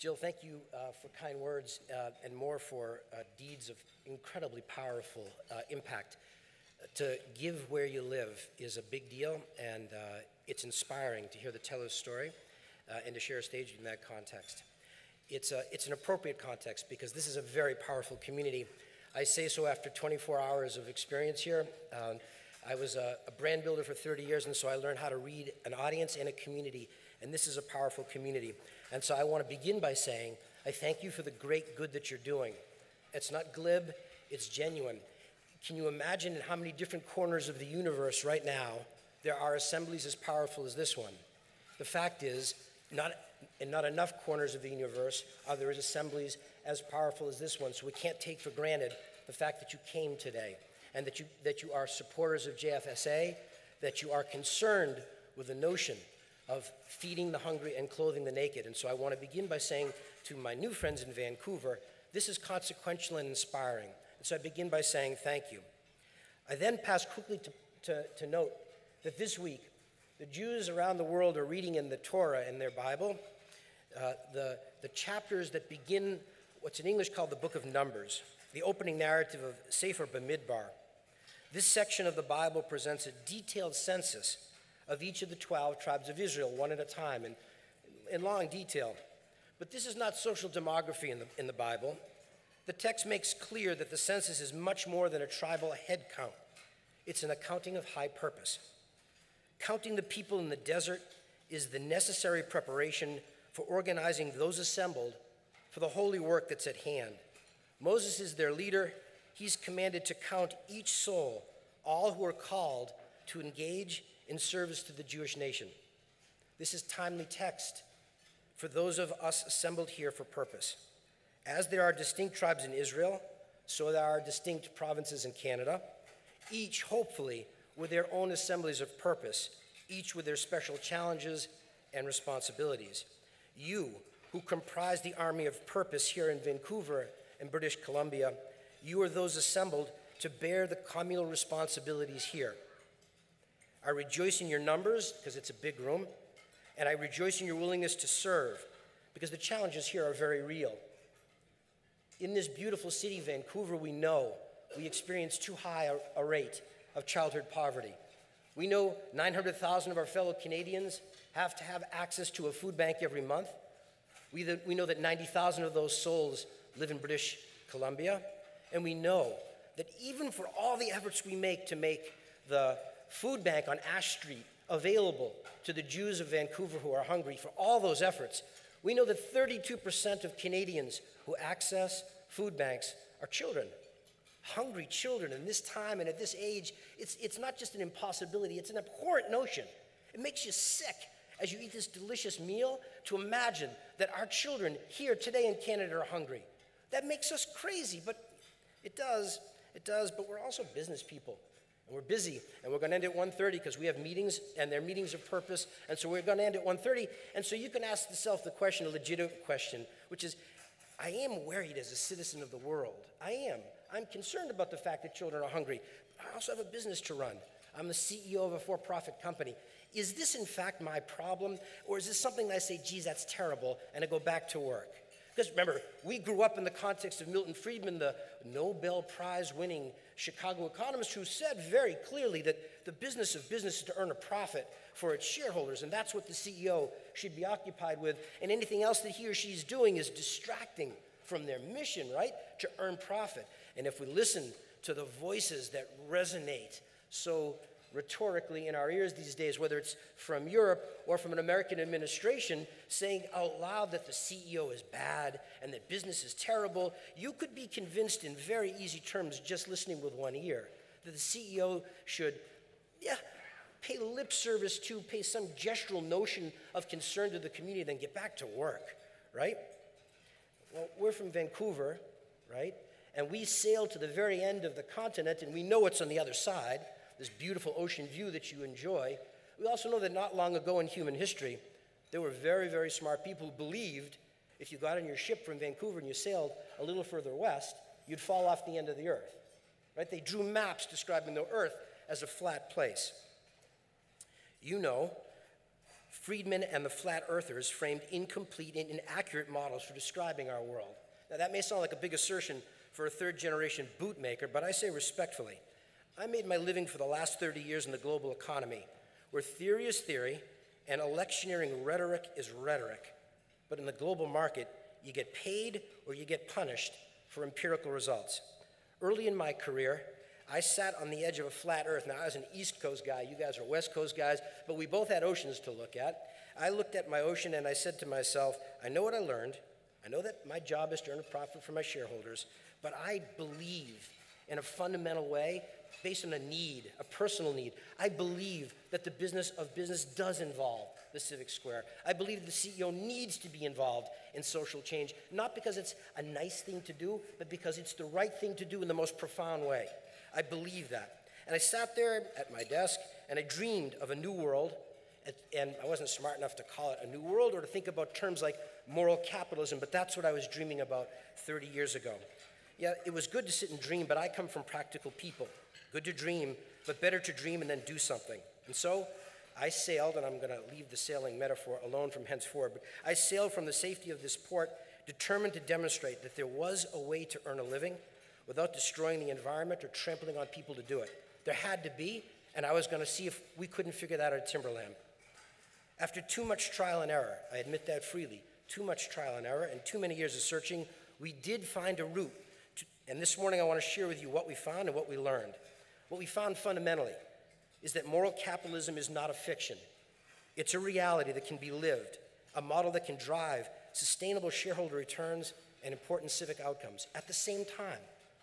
Jill, thank you for kind words and more for deeds of incredibly powerful impact. To give where you live is a big deal, and it's inspiring to hear the teller's story and to share a stage in that context. It's an appropriate context because this is a very powerful community. I say so after 24 hours of experience here. I was a brand builder for 30 years, and so I learned how to read an audience and a community, and this is a powerful community. And so I want to begin by saying, I thank you for the great good that you're doing. It's not glib, it's genuine. Can you imagine in how many different corners of the universe right now there are assemblies as powerful as this one? The fact is, in not enough corners of the universe are there assemblies as powerful as this one, so we can't take for granted the fact that you came today and that you are supporters of JFSA, that you are concerned with the notion of feeding the hungry and clothing the naked. And so I want to begin by saying to my new friends in Vancouver, this is consequential and inspiring. And so I begin by saying thank you. I then pass quickly to note that this week, the Jews around the world are reading in the Torah, in their Bible, the chapters that begin what's in English called the Book of Numbers, the opening narrative of Sefer Bamidbar. This section of the Bible presents a detailed census of each of the 12 tribes of Israel, one at a time, in long detail. But this is not social demography in the Bible. The text makes clear that the census is much more than a tribal head count. It's an accounting of high purpose. Counting the people in the desert is the necessary preparation for organizing those assembled for the holy work that's at hand. Moses is their leader. He's commanded to count each soul, all who are called to engage in service to the Jewish nation. This is timely text for those of us assembled here for purpose. As there are distinct tribes in Israel, so there are distinct provinces in Canada, each hopefully with their own assemblies of purpose, each with their special challenges and responsibilities. You, who comprise the army of purpose here in Vancouver and British Columbia, you are those assembled to bear the communal responsibilities here. I rejoice in your numbers, because it's a big room, and I rejoice in your willingness to serve, because the challenges here are very real. In this beautiful city, Vancouver, we know we experience too high a rate of childhood poverty. We know 900,000 of our fellow Canadians have to have access to a food bank every month. We know that 90,000 of those souls live in British Columbia, and we know that even for all the efforts we make to make the food bank on Ash Street available to the Jews of Vancouver who are hungry, for all those efforts, we know that 32% of Canadians who access food banks are children, hungry children. In this time and at this age, it's not just an impossibility, it's an abhorrent notion. It makes you sick as you eat this delicious meal to imagine that our children here today in Canada are hungry. That makes us crazy, but it does, but we're also business people. And we're busy, and we're going to end at 1:30 because we have meetings, and they're meetings of purpose, and so we're going to end at 1:30. And so you can ask yourself the question, a legitimate question, which is, I am worried as a citizen of the world. I am. I'm concerned about the fact that children are hungry. But I also have a business to run. I'm the CEO of a for-profit company. Is this, in fact, my problem, or is this something that I say, geez, that's terrible, and I go back to work? Because remember, we grew up in the context of Milton Friedman, the Nobel Prize-winning Chicago economist, who said very clearly that the business of business is to earn a profit for its shareholders, and that's what the CEO should be occupied with, and anything else that he or she's doing is distracting from their mission, right, to earn profit. And if we listen to the voices that resonate so rhetorically in our ears these days, whether it's from Europe or from an American administration saying out loud that the CEO is bad and that business is terrible, you could be convinced in very easy terms just listening with one ear that the CEO should, pay lip service to, pay some gestural notion of concern to the community, then get back to work, right? Well, we're from Vancouver, right? And we sail to the very end of the continent, and we know what's on the other side, this beautiful ocean view that you enjoy. We also know that not long ago in human history, there were very, very smart people who believed if you got on your ship from Vancouver and you sailed a little further west, you'd fall off the end of the earth, right? They drew maps describing the earth as a flat place. You know Friedman and the flat earthers framed incomplete and inaccurate models for describing our world. Now that may sound like a big assertion for a third-generation bootmaker, but I say respectfully, I made my living for the last 30 years in the global economy, where theory is theory and electioneering rhetoric is rhetoric. But in the global market, you get paid or you get punished for empirical results. Early in my career, I sat on the edge of a flat earth. Now, I was an East Coast guy, you guys are West Coast guys, but we both had oceans to look at. I looked at my ocean and I said to myself, I know what I learned. I know that my job is to earn a profit for my shareholders, but I believe in a fundamental way, based on a need, a personal need. I believe that the business of business does involve the civic square. I believe the CEO needs to be involved in social change, not because it's a nice thing to do, but because it's the right thing to do in the most profound way. I believe that. And I sat there at my desk and I dreamed of a new world, and I wasn't smart enough to call it a new world or to think about terms like moral capitalism, but that's what I was dreaming about 30 years ago. Yeah, it was good to sit and dream, but I come from practical people. Good to dream, but better to dream and then do something. And so I sailed, and I'm going to leave the sailing metaphor alone from henceforth, but I sailed from the safety of this port, determined to demonstrate that there was a way to earn a living without destroying the environment or trampling on people to do it. There had to be, and I was going to see if we couldn't figure that out at Timberland. After too much trial and error, I admit that freely, too much trial and error and too many years of searching, we did find a route. And this morning I want to share with you what we found and what we learned. What we found fundamentally is that moral capitalism is not a fiction. It's a reality that can be lived, a model that can drive sustainable shareholder returns and important civic outcomes. At the same time,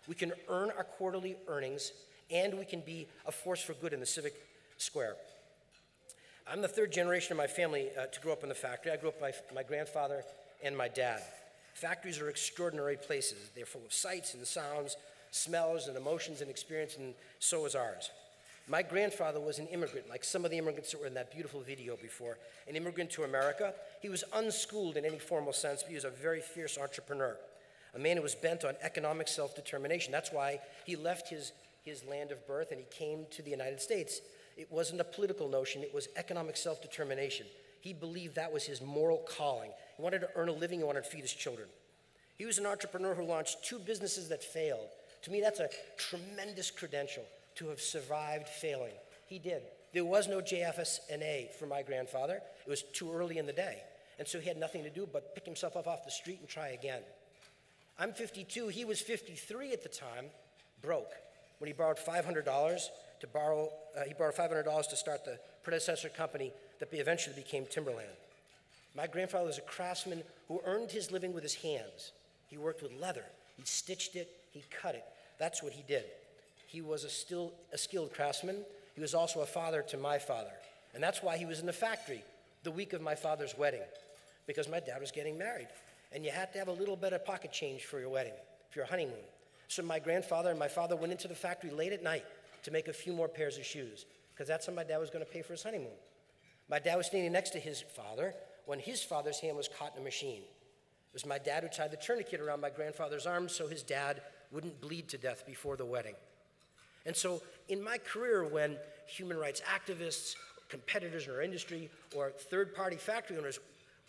we can earn our quarterly earnings and we can be a force for good in the civic square. I'm the third generation of my family to grow up in the factory. I grew up with my grandfather and my dad. Factories are extraordinary places. They're full of sights and sounds, smells and emotions and experience, and so is ours. My grandfather was an immigrant, like some of the immigrants that were in that beautiful video before, an immigrant to America. He was unschooled in any formal sense, but he was a very fierce entrepreneur, a man who was bent on economic self-determination. That's why he left his land of birth and he came to the United States. It wasn't a political notion, it was economic self-determination. He believed that was his moral calling. He wanted to earn a living, he wanted to feed his children. He was an entrepreneur who launched 2 businesses that failed. To me, that's a tremendous credential to have survived failing. He did. There was no JFSA for my grandfather. It was too early in the day. And so he had nothing to do but pick himself up off the street and try again. I'm 52, he was 53 at the time, broke, when he borrowed $500 to start the predecessor company that eventually became Timberland. My grandfather was a craftsman who earned his living with his hands. He worked with leather. He stitched it. He cut it. That's what he did. He was a skilled craftsman. He was also a father to my father. And that's why he was in the factory the week of my father's wedding, because my dad was getting married. And you had to have a little bit of pocket change for your wedding, for your honeymoon. So my grandfather and my father went into the factory late at night to make a few more pairs of shoes, because that's how my dad was going to pay for his honeymoon. My dad was standing next to his father when his father's hand was caught in a machine. It was my dad who tied the tourniquet around my grandfather's arm so his dad wouldn't bleed to death before the wedding. And so in my career, when human rights activists, competitors in our industry, or third-party factory owners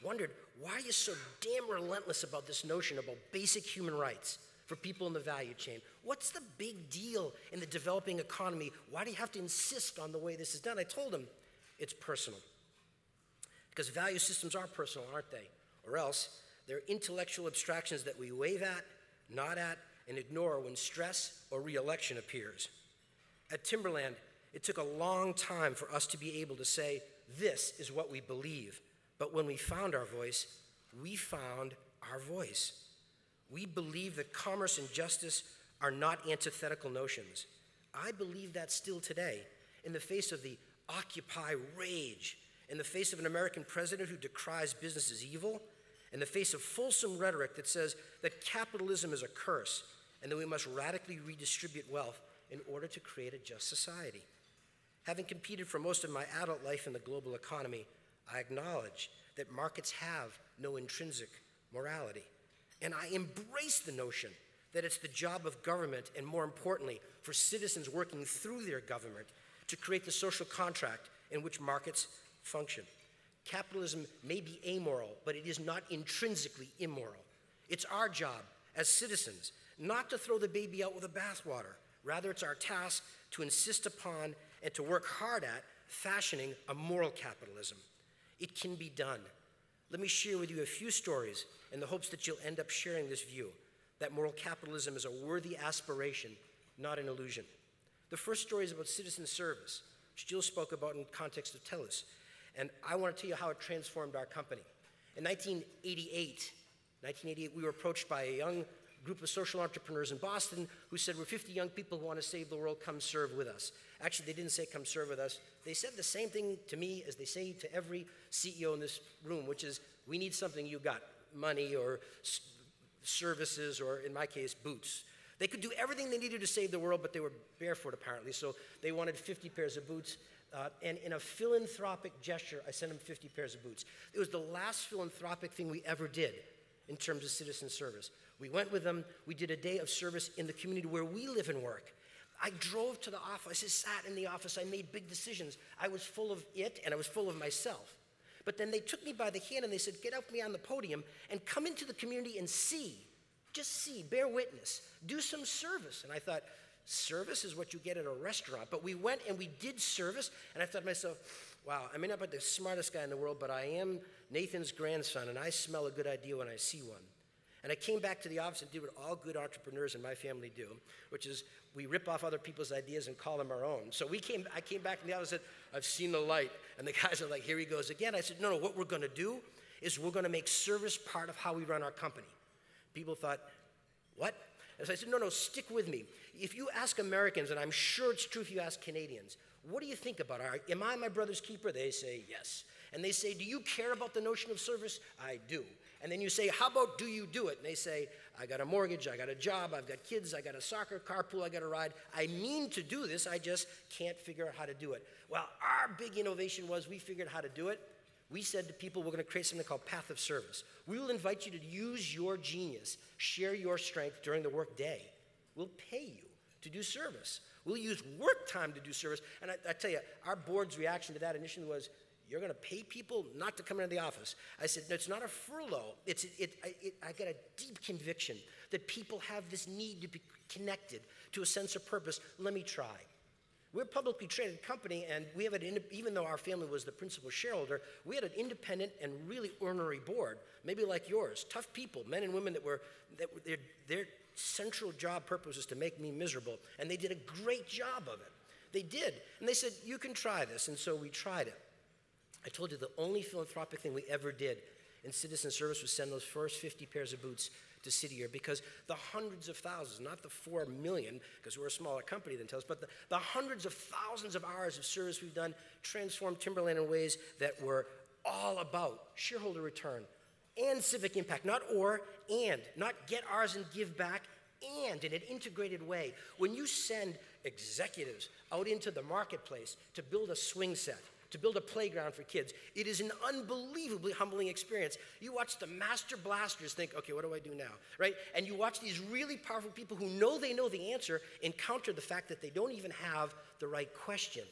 wondered, why are you so damn relentless about this notion about basic human rights for people in the value chain? What's the big deal in the developing economy? Why do you have to insist on the way this is done? I told them, it's personal. Because value systems are personal, aren't they? Or else, they're intellectual abstractions that we wave at, nod at, and ignore when stress or re-election appears. At Timberland, it took a long time for us to be able to say, this is what we believe. But when we found our voice, we found our voice. We believe that commerce and justice are not antithetical notions. I believe that still today, in the face of the Occupy rage, in the face of an American president who decries business as evil, in the face of fulsome rhetoric that says that capitalism is a curse and that we must radically redistribute wealth in order to create a just society. Having competed for most of my adult life in the global economy, I acknowledge that markets have no intrinsic morality. And I embrace the notion that it's the job of government, and more importantly, for citizens working through their government, to create the social contract in which markets function. Capitalism may be amoral, but it is not intrinsically immoral. It's our job as citizens not to throw the baby out with the bathwater. Rather, it's our task to insist upon and to work hard at fashioning a moral capitalism. It can be done. Let me share with you a few stories in the hopes that you'll end up sharing this view, that moral capitalism is a worthy aspiration, not an illusion. The first story is about citizen service, which Jill spoke about in the context of TELUS. And I want to tell you how it transformed our company. In 1988, we were approached by a young group of social entrepreneurs in Boston who said, we're 50 young people who want to save the world, come serve with us. Actually, they didn't say come serve with us. They said the same thing to me as they say to every CEO in this room, which is, we need something you got, money or services, or in my case, boots. They could do everything they needed to save the world, but they were barefoot apparently, so they wanted 50 pairs of boots. And in a philanthropic gesture, I sent them 50 pairs of boots. It was the last philanthropic thing we ever did in terms of citizen service. We went with them. We did a day of service in the community where we live and work. I drove to the office. I sat in the office. I made big decisions. I was full of it, and I was full of myself. But then they took me by the hand, and they said, get up me on the podium and come into the community and see. Just see, bear witness, do some service. And I thought, service is what you get at a restaurant. But we went and we did service, and I thought to myself, wow, I may not be the smartest guy in the world, but I am Nathan's grandson, and I smell a good idea when I see one. And I came back to the office and did what all good entrepreneurs in my family do, which is we rip off other people's ideas and call them our own. So I came back in the office and said, I've seen the light. And the guys are like, here he goes again. I said, no, what we're going to do is we're going to make service part of how we run our company. People thought, what? And so I said, no, stick with me. If you ask Americans, and I'm sure it's true if you ask Canadians, what do you think about it? Am I my brother's keeper? They say yes. And they say, do you care about the notion of service? I do. And then you say, how about do you do it? And they say, I got a mortgage, I got a job, I've got kids, I got a soccer carpool, I got a ride. I mean to do this, I just can't figure out how to do it. Well, our big innovation was we figured out how to do it. We said to people, we're going to create something called Path of Service. We will invite you to use your genius, share your strength during the work day. We'll pay you to do service. We'll use work time to do service. And I tell you, our board's reaction to that initially was, you're going to pay people not to come into the office. I said, no, it's not a furlough. I got a deep conviction that people have this need to be connected to a sense of purpose. Let me try. We're a publicly traded company, and we have even though our family was the principal shareholder, we had an independent and really ornery board, maybe like yours. Tough people, men and women their central job purpose was to make me miserable, and they did a great job of it. They did, and they said, you can try this, and so we tried it. I told you the only philanthropic thing we ever did in citizen service was send those first 50 pairs of boots to City Year, because the hundreds of thousands, not the 4 million, because we're a smaller company than TELUS, but the hundreds of thousands of hours of service we've done transformed Timberland in ways that were all about shareholder return and civic impact, not get ours and give back, and in an integrated way. When you send executives out into the marketplace to build a swing set, to build a playground for kids, it is an unbelievably humbling experience. You watch the master blasters think, okay, what do I do now, right? And you watch these really powerful people who know they know the answer encounter the fact that they don't even have the right question.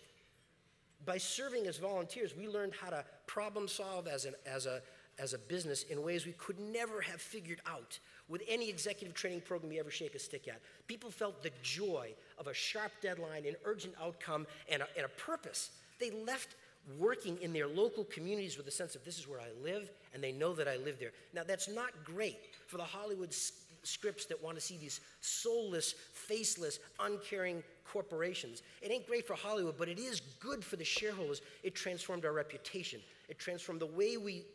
By serving as volunteers, we learned how to problem solve as a business in ways we could never have figured out with any executive training program you ever shake a stick at. People felt the joy of a sharp deadline, an urgent outcome, and a purpose. They left working in their local communities with a sense of this is where I live, and they know that I live there. Now, that's not great for the Hollywood scripts that want to see these soulless, faceless, uncaring corporations. It ain't great for Hollywood, but it is good for the shareholders. It transformed our reputation. It transformed the way we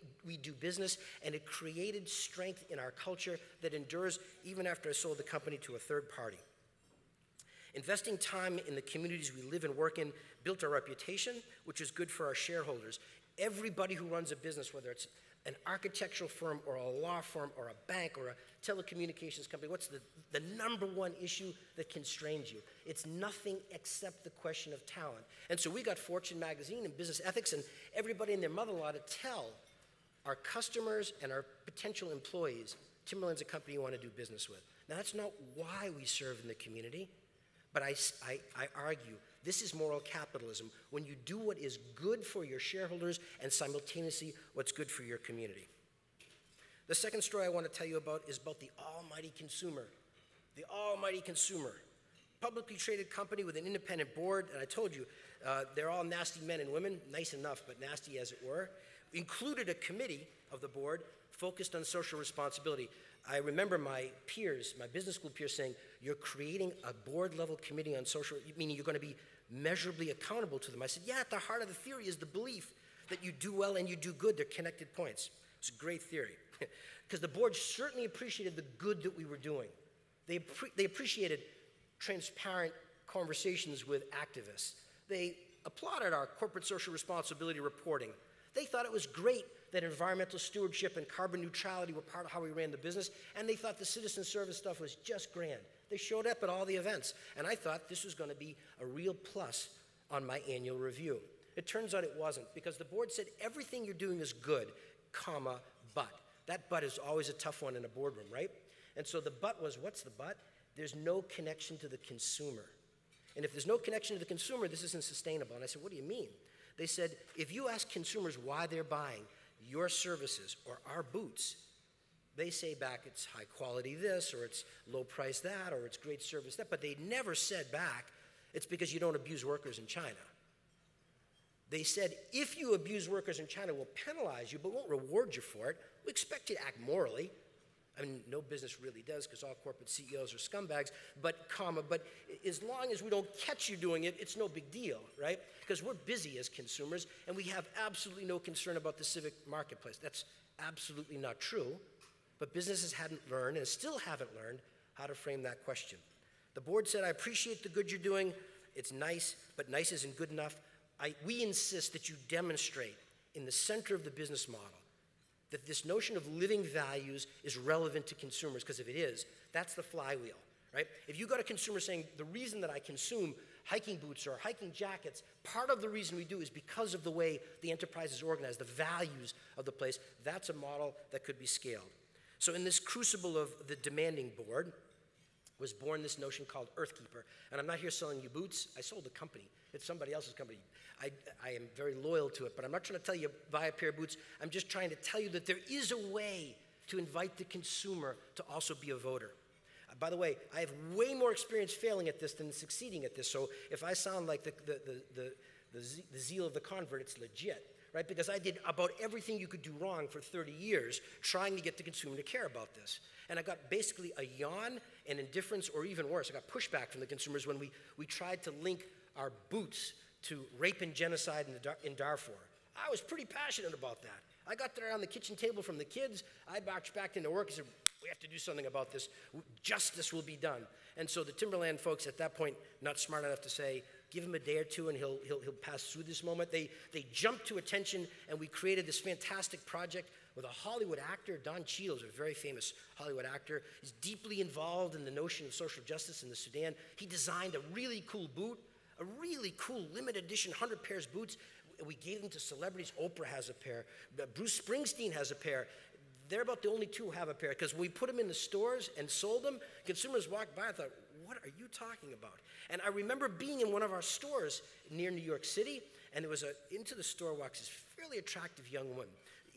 do business, and it created strength in our culture that endures even after I sold the company to a third party. Investing time in the communities we live and work in built our reputation, which is good for our shareholders. Everybody who runs a business, whether it's an architectural firm or a law firm or a bank or a telecommunications company, what's the number one issue that constrains you? It's nothing except the question of talent. And so we got Fortune magazine and Business Ethics and everybody and their mother-in-law to tell our customers and our potential employees, Timberland's a company you want to do business with. Now, that's not why we serve in the community, But I argue this is moral capitalism, when you do what is good for your shareholders and simultaneously what's good for your community. The second story I want to tell you about is about the almighty consumer. The almighty consumer. Publicly traded company with an independent board, and I told you, they're all nasty men and women, nice enough, but nasty as it were. Included a committee of the board focused on social responsibility. I remember my peers, my business school peers saying, you're creating a board-level committee on social, meaning you're going to be measurably accountable to them. I said, yeah, at the heart of the theory is the belief that you do well and you do good. They're connected points. It's a great theory. Because the board certainly appreciated the good that we were doing. They appreciated transparent conversations with activists. They applauded our corporate social responsibility reporting. They thought it was great that environmental stewardship and carbon neutrality were part of how we ran the business, and they thought the citizen service stuff was just grand. They showed up at all the events, and I thought this was going to be a real plus on my annual review. It turns out it wasn't, because the board said everything you're doing is good, comma, but. That but is always a tough one in a boardroom, right? And so the but was, what's the but? There's no connection to the consumer. And if there's no connection to the consumer, this isn't sustainable. And I said, what do you mean? They said, if you ask consumers why they're buying your services or our boots, they say back it's high quality this, or it's low price that, or it's great service that, but they never said back it's because you don't abuse workers in China. They said, if you abuse workers in China, we'll penalize you, but won't reward you for it. We expect you to act morally. I mean, no business really does, because all corporate CEOs are scumbags, but as long as we don't catch you doing it, it's no big deal, right? Because we're busy as consumers, and we have absolutely no concern about the civic marketplace. That's absolutely not true, but businesses hadn't learned, and still haven't learned, how to frame that question. The board said, I appreciate the good you're doing. It's nice, but nice isn't good enough. We insist that you demonstrate in the center of the business model that this notion of living values is relevant to consumers, because if it is, that's the flywheel, right? If you got a consumer saying, the reason that I consume hiking boots or hiking jackets, part of the reason we do is because of the way the enterprise is organized, the values of the place, that's a model that could be scaled. So in this crucible of the demanding board was born this notion called Earthkeeper. And I'm not here selling you boots. I sold the company. It's somebody else's company. I am very loyal to it, but I'm not trying to tell you buy a pair of boots. I'm just trying to tell you that there is a way to invite the consumer to also be a voter. By the way, I have way more experience failing at this than succeeding at this, so if I sound like the zeal of the convert, it's legit, right? Because I did about everything you could do wrong for 30 years trying to get the consumer to care about this. And I got basically a yawn and indifference, or even worse, I got pushback from the consumers when we tried to link our boots to rape and genocide in Darfur. I was pretty passionate about that. I got there on the kitchen table from the kids. I marched back into work and said, we have to do something about this. Justice will be done. And so the Timberland folks at that point, not smart enough to say, give him a day or two and he'll pass through this moment. They jumped to attention, and we created this fantastic project with a Hollywood actor. Don Cheadle's a very famous Hollywood actor. He's deeply involved in the notion of social justice in the Sudan. He designed a really cool boot, a really cool limited edition 100 pairs boots. We gave them to celebrities. Oprah has a pair. Bruce Springsteen has a pair. They're about the only two who have a pair, because when we put them in the stores and sold them, consumers walked by and thought, what are you talking about? And I remember being in one of our stores near New York City, and there was into the store walks this fairly attractive young woman.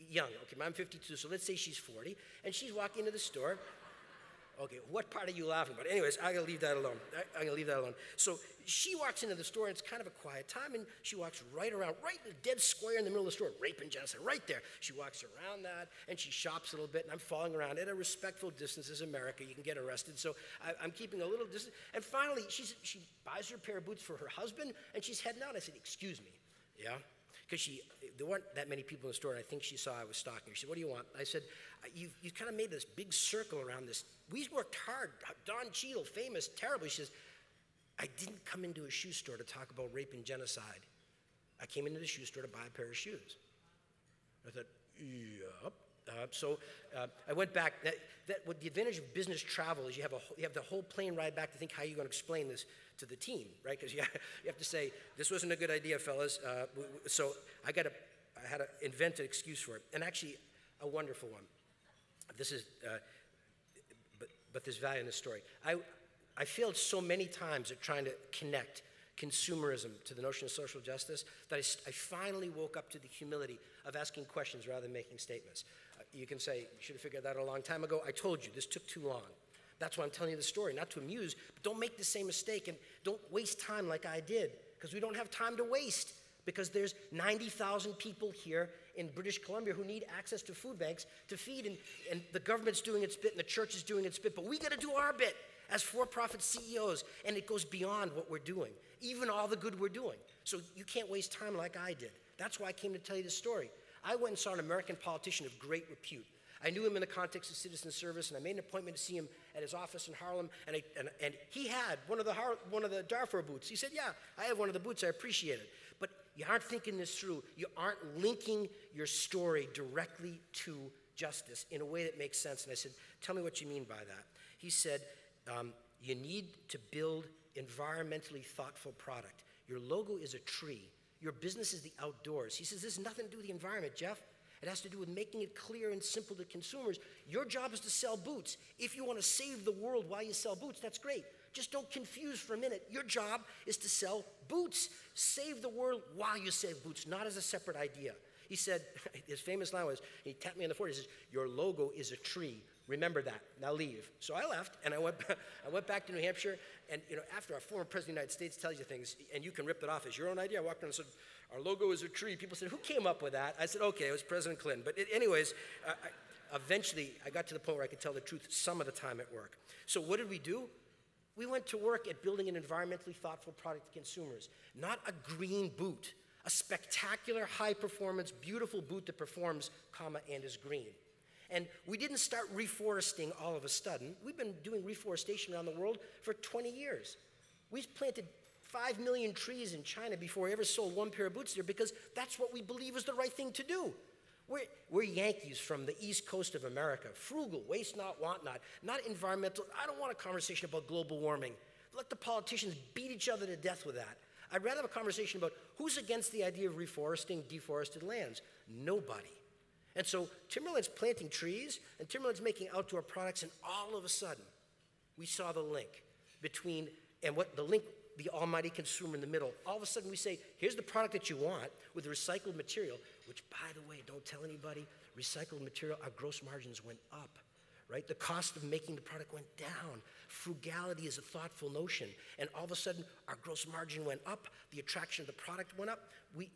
Young, okay, I'm 52, so let's say she's 40, and she's walking into the store. Okay, what part are you laughing about? Anyways, I'm gonna leave that alone. I'm gonna leave that alone. So she walks into the store, and it's kind of a quiet time, and she walks right around, right in the dead square in the middle of the store, rape and genocide, right there. She walks around that, and she shops a little bit, and I'm following around at a respectful distance. As America, you can get arrested, so I'm keeping a little distance. And finally, she buys her pair of boots for her husband, and she's heading out. I said, excuse me, yeah? Because there weren't that many people in the store, and I think she saw I was stalking her. She said, what do you want? I said, you've kind of made this big circle around this. We worked hard. Don Cheadle, famous, terribly. She says, I didn't come into a shoe store to talk about rape and genocide. I came into the shoe store to buy a pair of shoes. I thought, yep. So I went back. What the advantage of business travel is you have the whole plane ride back to think how you're going to explain this to the team, right? Because you have to say, this wasn't a good idea, fellas. So I had to invent an excuse for it, and actually a wonderful one. This is, but there's value in this story. I failed so many times at trying to connect consumerism to the notion of social justice that I finally woke up to the humility of asking questions rather than making statements. You can say, you should have figured that out a long time ago. I told you, this took too long. That's why I'm telling you the story, not to amuse, but don't make the same mistake and don't waste time like I did, because we don't have time to waste, because there's 90,000 people here in British Columbia who need access to food banks to feed, and the government's doing its bit and the church is doing its bit, but we gotta do our bit as for-profit CEOs, and it goes beyond what we're doing, even all the good we're doing. So you can't waste time like I did. That's why I came to tell you this story. I went and saw an American politician of great repute. I knew him in the context of citizen service, and I made an appointment to see him at his office in Harlem, and he had one of the Darfur boots. He said, yeah, I have one of the boots, I appreciate it. But you aren't thinking this through. You aren't linking your story directly to justice in a way that makes sense. And I said, tell me what you mean by that. He said, you need to build environmentally thoughtful product. Your logo is a tree. Your business is the outdoors. He says, this has nothing to do with the environment, Jeff. It has to do with making it clear and simple to consumers. Your job is to sell boots. If you want to save the world while you sell boots, that's great. Just don't confuse for a minute. Your job is to sell boots. Save the world while you save boots, not as a separate idea. He said, his famous line was, he tapped me on the forehead, he says, your logo is a tree. Remember that. Now leave. So I left, and I went back to New Hampshire, and after our former president of the United States tells you things, and you can rip it off as your own idea, I walked around and said, our logo is a tree. People said, who came up with that? I said, okay, it was President Clinton. But anyways, eventually I got to the point where I could tell the truth some of the time at work. So what did we do? We went to work at building an environmentally thoughtful product to consumers, not a green boot, a spectacular, high-performance, beautiful boot that performs, and is green. And we didn't start reforesting all of a sudden. We've been doing reforestation around the world for 20 years. We've planted 5 million trees in China before we ever sold one pair of boots there, because that's what we believe is the right thing to do. We're Yankees from the East Coast of America, frugal, waste not, want not environmental. I don't want a conversation about global warming. Let the politicians beat each other to death with that. I'd rather have a conversation about who's against the idea of reforesting deforested lands. Nobody. And so Timberland's planting trees, and Timberland's making outdoor products, and all of a sudden, we saw the link between, and what the link, the almighty consumer in the middle. All of a sudden we say, here's the product that you want with recycled material, which, by the way, don't tell anybody, recycled material, our gross margins went up, right? The cost of making the product went down. Frugality is a thoughtful notion, and all of a sudden our gross margin went up, the attraction of the product went up.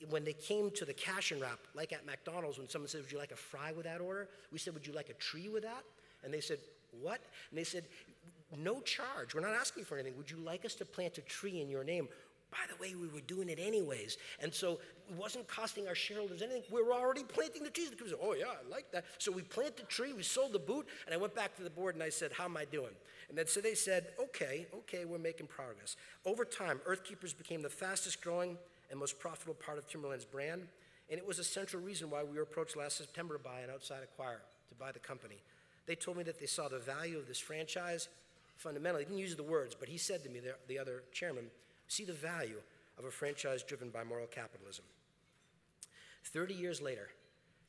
When they came to the cash and wrap, like at McDonald's, when someone said, would you like a fry with that order? We said, would you like a tree with that? And they said, what? And they said, no charge, we're not asking for anything. Would you like us to plant a tree in your name? By the way, we were doing it anyways. And so it wasn't costing our shareholders anything. We were already planting the trees. The people said, oh yeah, I like that. So we planted the tree, we sold the boot, and I went back to the board and I said, how am I doing? And then so they said, okay, we're making progress. Over time, Earthkeepers became the fastest growing and most profitable part of Timberland's brand, and it was a central reason why we were approached last September by an outside acquirer to buy the company. They told me that they saw the value of this franchise fundamentally. He didn't use the words, but he said to me, the other chairman, see the value of a franchise driven by moral capitalism. 30 years later,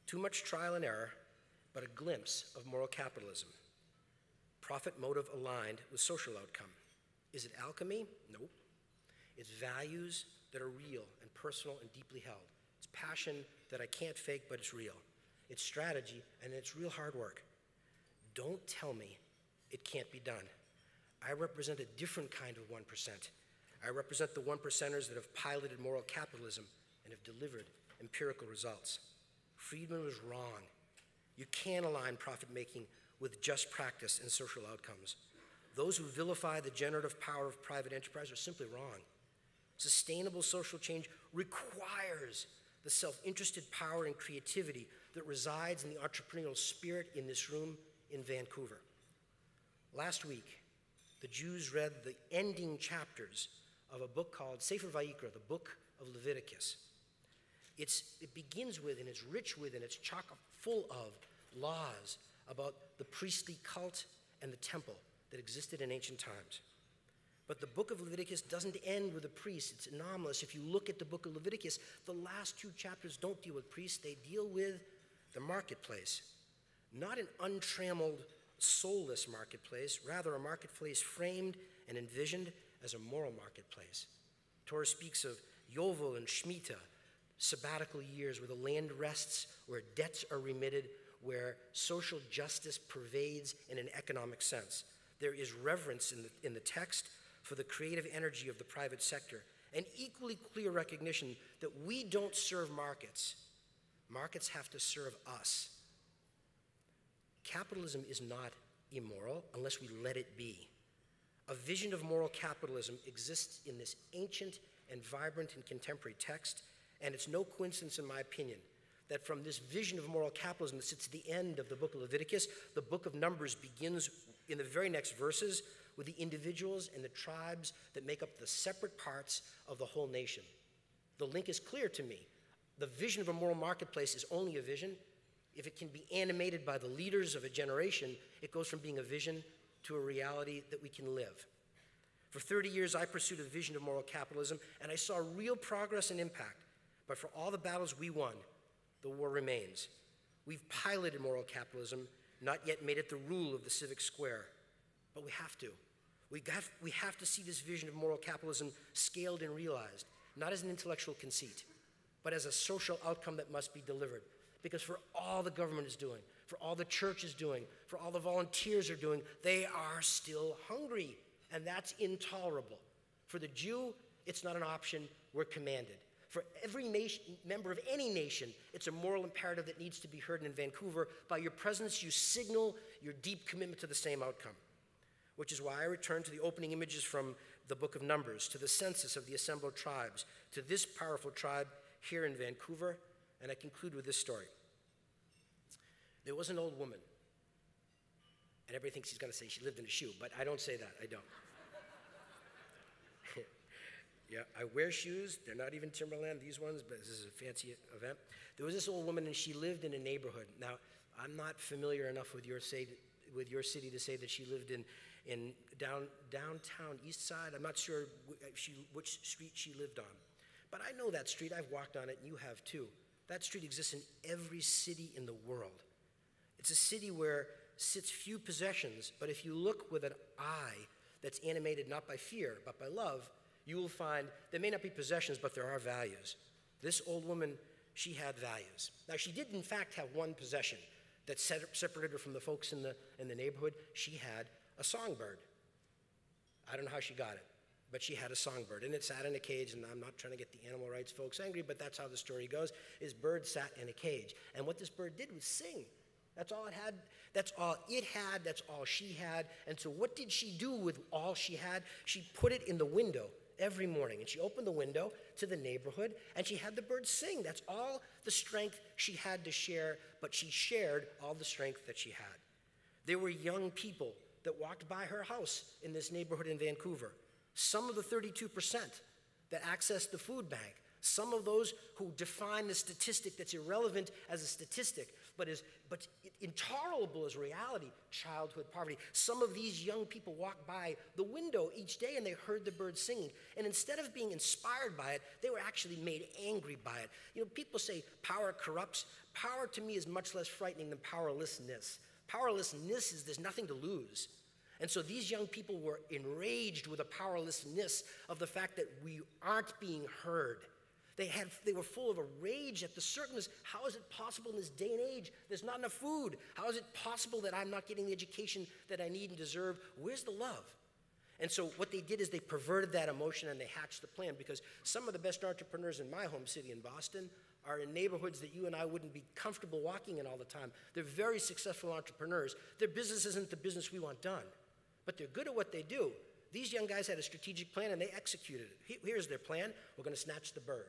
too much trial and error, but a glimpse of moral capitalism. Profit motive aligned with social outcome. Is it alchemy? Nope. It's values that are real and personal and deeply held. It's passion that I can't fake, but it's real. It's strategy, and it's real hard work. Don't tell me it can't be done. I represent a different kind of 1%. I represent the 1%ers that have piloted moral capitalism and have delivered empirical results. Friedman was wrong. You can't align profit-making with just practice and social outcomes. Those who vilify the generative power of private enterprise are simply wrong. Sustainable social change requires the self-interested power and creativity that resides in the entrepreneurial spirit in this room in Vancouver. Last week, the Jews read the ending chapters of a book called Sefer Vayikra, the book of Leviticus. It begins with, and it's rich with, and it's chock full of laws about the priestly cult and the temple that existed in ancient times. But the book of Leviticus doesn't end with the priests. It's anomalous. If you look at the book of Leviticus, the last 2 chapters don't deal with priests. They deal with the marketplace. Not an untrammeled soulless marketplace, rather a marketplace framed and envisioned as a moral marketplace. Torah speaks of Yovel and Shemitah, sabbatical years where the land rests, where debts are remitted, where social justice pervades in an economic sense. There is reverence in the text for the creative energy of the private sector, and equally clear recognition that we don't serve markets. Markets have to serve us. Capitalism is not immoral unless we let it be. A vision of moral capitalism exists in this ancient and vibrant and contemporary text, and it's no coincidence, in my opinion, that from this vision of moral capitalism that sits at the end of the book of Leviticus, the book of Numbers begins in the very next verses with the individuals and the tribes that make up the separate parts of the whole nation. The link is clear to me. The vision of a moral marketplace is only a vision if it can be animated by the leaders of a generation. It goes from being a vision to a reality that we can live. For 30 years, I pursued a vision of moral capitalism, and I saw real progress and impact. But for all the battles we won, the war remains. We've piloted moral capitalism, not yet made it the rule of the civic square. But we have to. We have to see this vision of moral capitalism scaled and realized, not as an intellectual conceit, but as a social outcome that must be delivered. Because for all the government is doing, for all the church is doing, for all the volunteers are doing, they are still hungry, and that's intolerable. For the Jew, it's not an option, we're commanded. For every member of any nation, it's a moral imperative that needs to be heard. In Vancouver, by your presence, you signal your deep commitment to the same outcome, which is why I return to the opening images from the book of Numbers, to the census of the assembled tribes, to this powerful tribe here in Vancouver, and I conclude with this story. There was an old woman, and everybody thinks he's going to say she lived in a shoe, but I don't say that, I don't. Yeah, I wear shoes. They're not even Timberland, these ones, but this is a fancy event. There was this old woman, and she lived in a neighborhood. Now, I'm not familiar enough with your city to say that she lived in downtown East Side. I'm not sure which street she lived on. But I know that street. I've walked on it, and you have too. That street exists in every city in the world. It's a city where sits few possessions, but if you look with an eye that's animated not by fear, but by love, you will find there may not be possessions, but there are values. This old woman, she had values. Now, she did, in fact, have one possession that separated her from the folks in the neighborhood. She had a songbird. I don't know how she got it, but she had a songbird, and it sat in a cage, and I'm not trying to get the animal rights folks angry, but that's how the story goes. This bird sat in a cage, and what this bird did was sing. That's all it had. That's all it had. That's all she had. And so what did she do with all she had? She put it in the window every morning, and she opened the window to the neighborhood, and she had the birds sing. That's all the strength she had to share, but she shared all the strength that she had. There were young people that walked by her house in this neighborhood in Vancouver. Some of the 32% that accessed the food bank. Some of those who define the statistic that's irrelevant as a statistic, but intolerable as reality, childhood poverty. Some of these young people walked by the window each day and they heard the birds singing. And instead of being inspired by it, they were actually made angry by it. You know, people say power corrupts. Power to me is much less frightening than powerlessness. Powerlessness is there's nothing to lose. And so these young people were enraged with the powerlessness of the fact that we aren't being heard. They were full of a rage at the certainness. How is it possible in this day and age? There's not enough food. How is it possible that I'm not getting the education that I need and deserve? Where's the love? And so what they did is they perverted that emotion and they hatched the plan, because some of the best entrepreneurs in my home city in Boston are in neighborhoods that you and I wouldn't be comfortable walking in all the time. They're very successful entrepreneurs. Their business isn't the business we want done, but they're good at what they do. These young guys had a strategic plan and they executed it. Here's their plan. We're going to snatch the bird.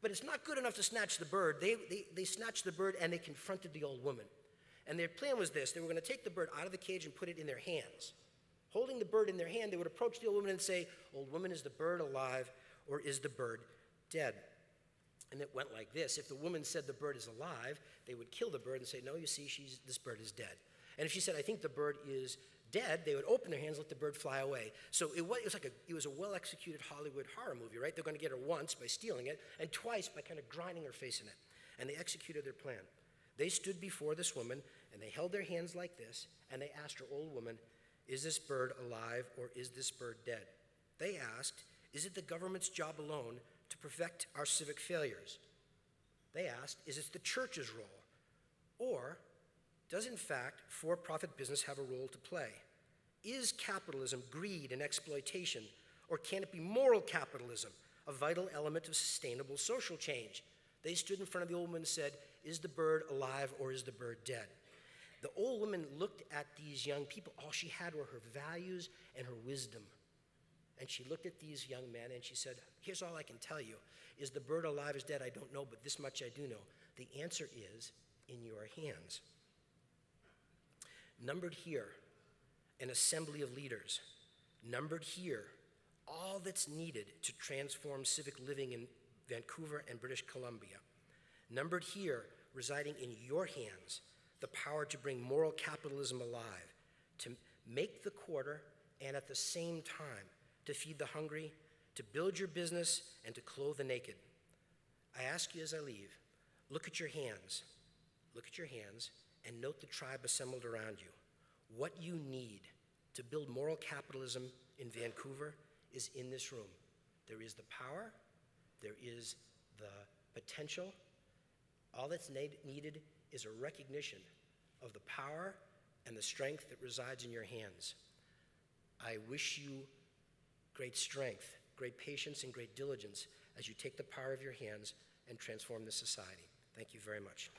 But it's not good enough to snatch the bird. They snatched the bird and they confronted the old woman. And their plan was this. They were going to take the bird out of the cage and put it in their hands. Holding the bird in their hand, they would approach the old woman and say, "Old woman, is the bird alive or is the bird dead?" And it went like this. If the woman said the bird is alive, they would kill the bird and say, "No, you see, this bird is dead." And if she said, "I think the bird is dead," they would open their hands, let the bird fly away. So it was a well-executed Hollywood horror movie, right? They're going to get her once by stealing it, and twice by kind of grinding her face in it. And they executed their plan. They stood before this woman, And they held their hands like this, and they asked her, old woman, is this bird alive or is this bird dead? They asked, is it the government's job alone to perfect our civic failures? They asked, is it the church's role? Or does, in fact, for-profit business have a role to play? Is capitalism greed and exploitation, or can it be moral capitalism, a vital element of sustainable social change? They stood in front of the old woman and said, is the bird alive or is the bird dead? The old woman looked at these young people. All she had were her values and her wisdom. And she looked at these young men and she said, here's all I can tell you. Is the bird alive or dead? I don't know, but this much I do know. The answer is in your hands. Numbered here, an assembly of leaders. Numbered here, all that's needed to transform civic living in Vancouver and British Columbia. Numbered here, residing in your hands, the power to bring moral capitalism alive, to make the quarter and at the same time to feed the hungry, to build your business and to clothe the naked. I ask you as I leave, look at your hands and note the tribe assembled around you. What you need to build moral capitalism in Vancouver is in this room. There is the power, there is the potential. All that's needed is a recognition of the power and the strength that resides in your hands. I wish you great strength, great patience, and great diligence as you take the power of your hands and transform this society. Thank you very much.